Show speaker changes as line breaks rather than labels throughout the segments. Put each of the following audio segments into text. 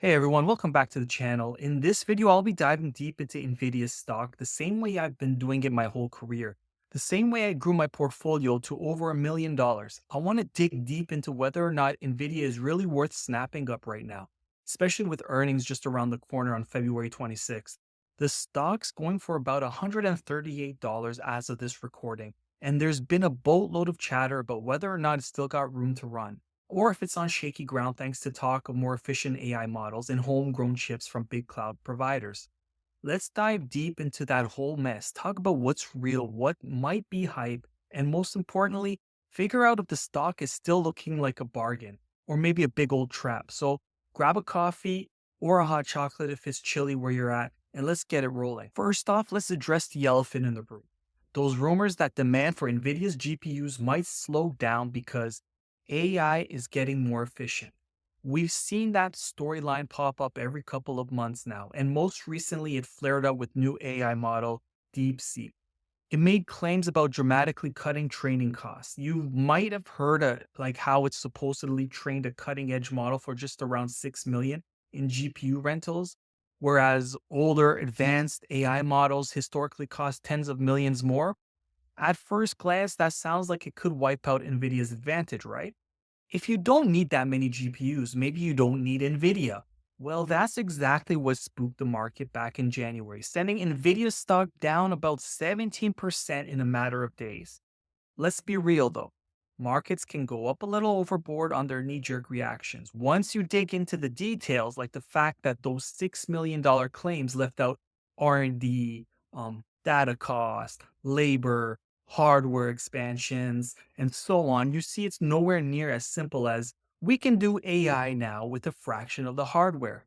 Hey everyone, welcome back to the channel. In this video, I'll be diving deep into Nvidia's stock the same way I've been doing it my whole career. The same way I grew my portfolio to over $1 million. I want to dig deep into whether or not Nvidia is really worth snapping up right now, especially with earnings just around the corner on February 26th. The stock's going for about $138 as of this recording, and there's been a boatload of chatter about whether or not it's still got room to run or if it's on shaky ground thanks to talk of more efficient AI models and homegrown chips from big cloud providers. Let's dive deep into that whole mess, talk about what's real, what might be hype, and most importantly, figure out if the stock is still looking like a bargain or maybe a big old trap. So grab a coffee or a hot chocolate if it's chilly where you're at, and let's get it rolling. First off, let's address the elephant in the room. Those rumors that demand for NVIDIA's GPUs might slow down because AI is getting more efficient. We've seen that storyline pop up every couple of months now, and most recently it flared up with new AI model DeepSeek. It made claims about dramatically cutting training costs. You might have heard like how it's supposedly trained a cutting edge model for just around 6 million in GPU rentals, whereas older advanced AI models historically cost tens of millions more. At first glance, that sounds like it could wipe out NVIDIA's advantage, right? If you don't need that many GPUs, maybe you don't need NVIDIA. Well, that's exactly what spooked the market back in January, sending NVIDIA stock down about 17% in a matter of days. Let's be real though. Markets can go up a little overboard on their knee jerk reactions. Once you dig into the details, like the fact that those $6 million claims left out R&D, data cost, labor, hardware expansions, and so on, you see it's nowhere near as simple as we can do AI now with a fraction of the hardware.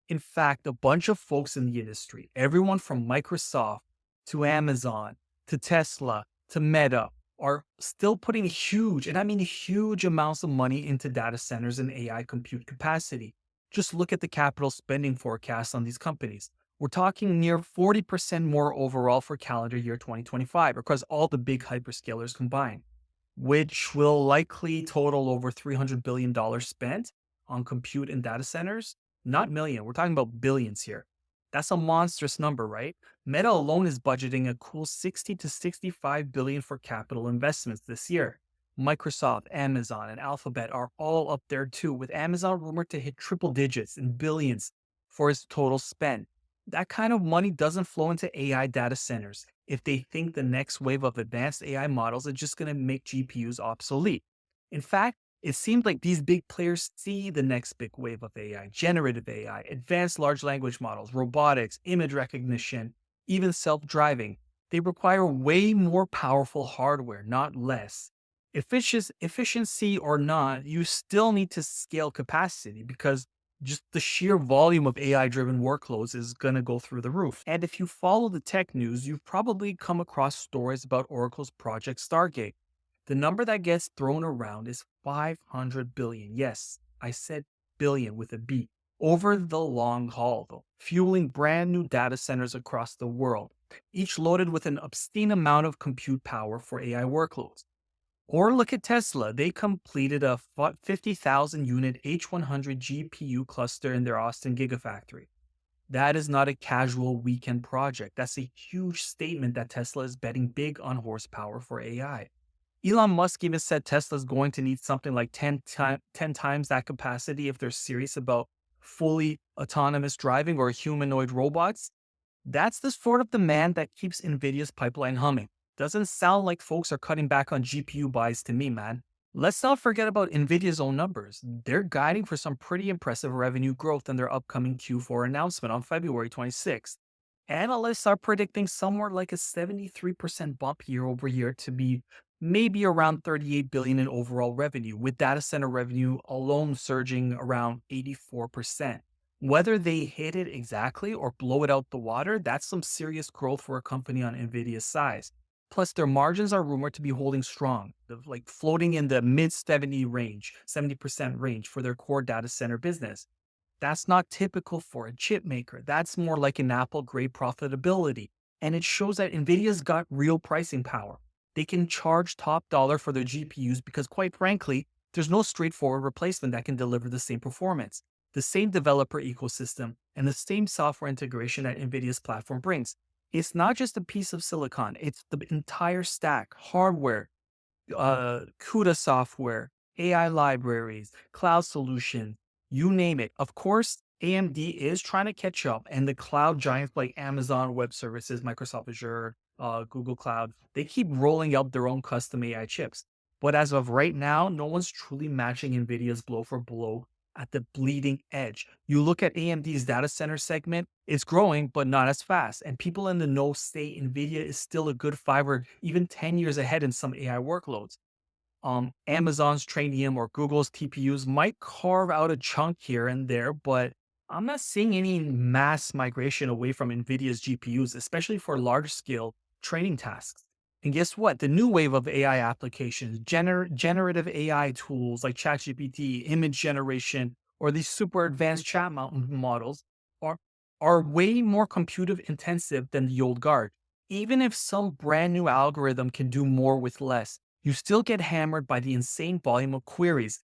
In fact, a bunch of folks in the industry, everyone from Microsoft to Amazon to Tesla to Meta, are still putting huge, and I mean huge amounts of money into data centers and AI compute capacity. Just look at the capital spending forecast on these companies. We're talking near 40% more overall for calendar year 2025 across all the big hyperscalers combined, which will likely total over $300 billion spent on compute and data centers. Not million, we're talking about billions here. That's a monstrous number, right? Meta alone is budgeting a cool 60 to 65 billion for capital investments this year. Microsoft, Amazon, and Alphabet are all up there too, with Amazon rumored to hit triple digits in billions for its total spend. That kind of money doesn't flow into AI data centers if they think the next wave of advanced AI models are just going to make GPUs obsolete. In fact, it seems like these big players see the next big wave of AI, generative AI, advanced large language models, robotics, image recognition, even self driving. They require way more powerful hardware, not less. Efficiency or not, you still need to scale capacity because just the sheer volume of AI driven workloads is going to go through the roof. And if you follow the tech news, you've probably come across stories about Oracle's Project Stargate. The number that gets thrown around is 500 billion. Yes, I said billion with a B. Over the long haul, though, fueling brand new data centers across the world, each loaded with an obscene amount of compute power for AI workloads. Or look at Tesla. They completed a 50,000 unit H100 GPU cluster in their Austin Gigafactory. That is not a casual weekend project. That's a huge statement that Tesla is betting big on horsepower for AI. Elon Musk even said Tesla's going to need something like 10 times that capacity if they're serious about fully autonomous driving or humanoid robots. That's the sort of demand that keeps NVIDIA's pipeline humming. Doesn't sound like folks are cutting back on GPU buys to me, man. Let's not forget about NVIDIA's own numbers. They're guiding for some pretty impressive revenue growth in their upcoming Q4 announcement on February 26th. Analysts are predicting somewhere like a 73% bump year over year to be maybe around 38 billion in overall revenue, with data center revenue alone surging around 84%. Whether they hit it exactly or blow it out the water, that's some serious growth for a company on Nvidia's size. Plus, their margins are rumored to be holding strong, like floating in the mid 70% range for their core data center business. That's not typical for a chip maker. That's more like an Apple grade profitability. And it shows that NVIDIA's got real pricing power. They can charge top dollar for their GPUs because, quite frankly, there's no straightforward replacement that can deliver the same performance. the same developer ecosystem, and the same software integration that NVIDIA's platform brings. It's not just a piece of silicon, it's the entire stack, hardware, CUDA software, AI libraries, cloud solutions, you name it. Of course, AMD is trying to catch up, and the cloud giants like Amazon Web Services, Microsoft Azure, Google Cloud, they keep rolling out their own custom AI chips. But as of right now, no one's truly matching NVIDIA's blow for blow at the bleeding edge. You look at AMD's data center segment, it's growing, but not as fast. And people in the know say NVIDIA is still a good 5 or even 10 years ahead in some AI workloads. Amazon's Trainium or Google's TPUs might carve out a chunk here and there, but I'm not seeing any mass migration away from NVIDIA's GPUs, especially for large scale training tasks. And guess what? The new wave of AI applications, generative AI tools like ChatGPT, image generation, or these super advanced models are, are way more compute intensive than the old guard. Even if some brand new algorithm can do more with less, you still get hammered by the insane volume of queries.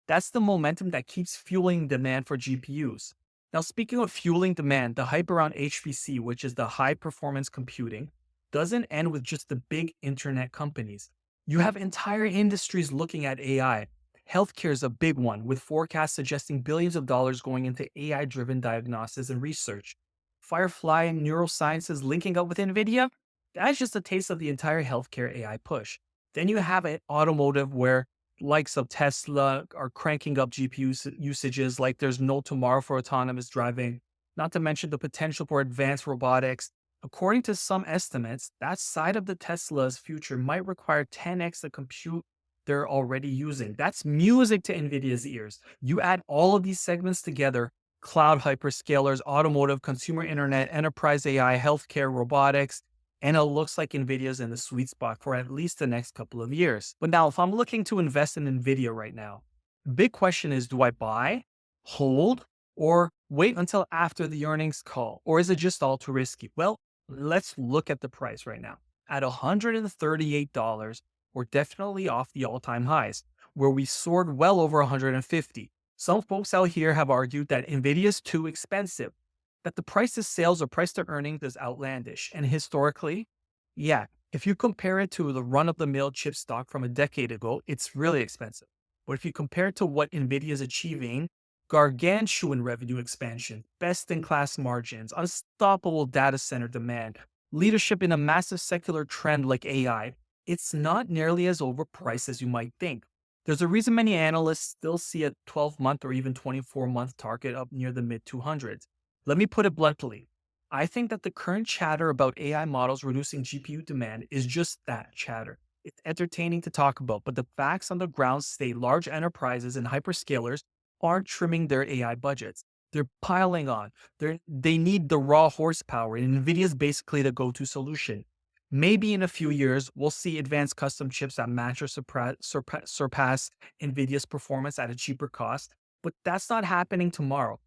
That's the momentum that keeps fueling demand for GPUs. Now, speaking of fueling demand, the hype around HPC, which is the high performance computing, doesn't end with just the big internet companies. You have entire industries looking at AI. Healthcare is a big one, with forecasts suggesting billions of dollars going into AI driven diagnosis and research. Firefly and neurosciences linking up with NVIDIA? That's just a taste of the entire healthcare AI push. Then you have it automotive where likes of Tesla are cranking up GPU usages like there's no tomorrow for autonomous driving, not to mention the potential for advanced robotics. According to some estimates, that side of the Tesla's future might require 10x the compute they're already using. That's music to NVIDIA's ears. You add all of these segments together, cloud hyperscalers, automotive, consumer internet, enterprise AI, healthcare, robotics, and it looks like NVIDIA's in the sweet spot for at least the next couple of years. But now, if I'm looking to invest in NVIDIA right now, the big question is, do I buy, hold, or wait until after the earnings call? Or is it just all too risky? Well, let's look at the price right now. At $138, we're definitely off the all-time highs, where we soared well over 150. Some folks out here have argued that NVIDIA is too expensive, that the price to sales or price to earnings is outlandish. And historically, yeah, if you compare it to the run of the mill chip stock from a decade ago, it's really expensive. But if you compare it to what NVIDIA is achieving, gargantuan revenue expansion, best in class margins, unstoppable data center demand, leadership in a massive secular trend like AI, it's not nearly as overpriced as you might think. There's a reason many analysts still see a 12-month or even 24-month target up near the mid 200s. Let me put it bluntly. I think that the current chatter about AI models reducing GPU demand is just that chatter. It's entertaining to talk about, but the facts on the ground state large enterprises and hyperscalers aren't trimming their AI budgets. They're piling on. They need the raw horsepower, and NVIDIA is basically the go-to solution. Maybe in a few years, we'll see advanced custom chips that match or surpass NVIDIA's performance at a cheaper cost, but that's not happening tomorrow.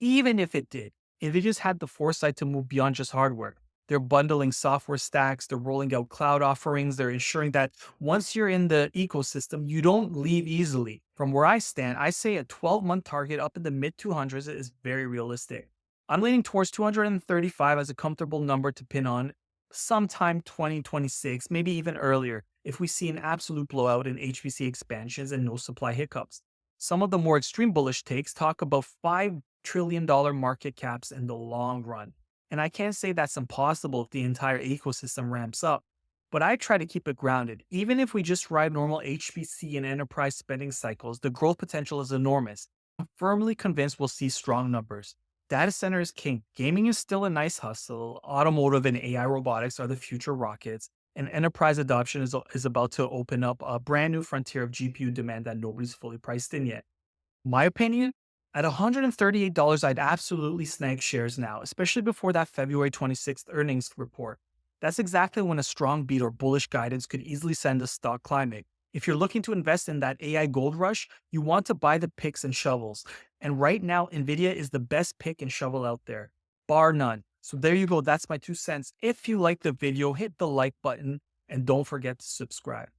Even if it did, NVIDIA's had the foresight to move beyond just hardware. They're bundling software stacks, they're rolling out cloud offerings, they're ensuring that once you're in the ecosystem, you don't leave easily. From where I stand, I say a 12-month target up in the mid 200s is very realistic. I'm leaning towards 235 as a comfortable number to pin on sometime 2026, maybe even earlier, if we see an absolute blowout in HPC expansions and no supply hiccups. Some of the more extreme bullish takes talk about $5 trillion market caps in the long run. And I can't say that's impossible if the entire ecosystem ramps up, but I try to keep it grounded. Even if we just ride normal HPC and enterprise spending cycles, the growth potential is enormous. I'm firmly convinced we'll see strong numbers. Data center is king. Gaming is still a nice hustle. Automotive and AI robotics are the future rockets. And enterprise adoption is about to open up a brand new frontier of GPU demand that nobody's fully priced in yet. My opinion, at $138, I'd absolutely snag shares now, especially before that February 26th earnings report. That's exactly when a strong beat or bullish guidance could easily send the stock climbing. If you're looking to invest in that AI gold rush, you want to buy the picks and shovels. And right now, NVIDIA is the best pick and shovel out there, bar none. So there you go. That's my 2 cents. If you like the video, hit the like button and don't forget to subscribe.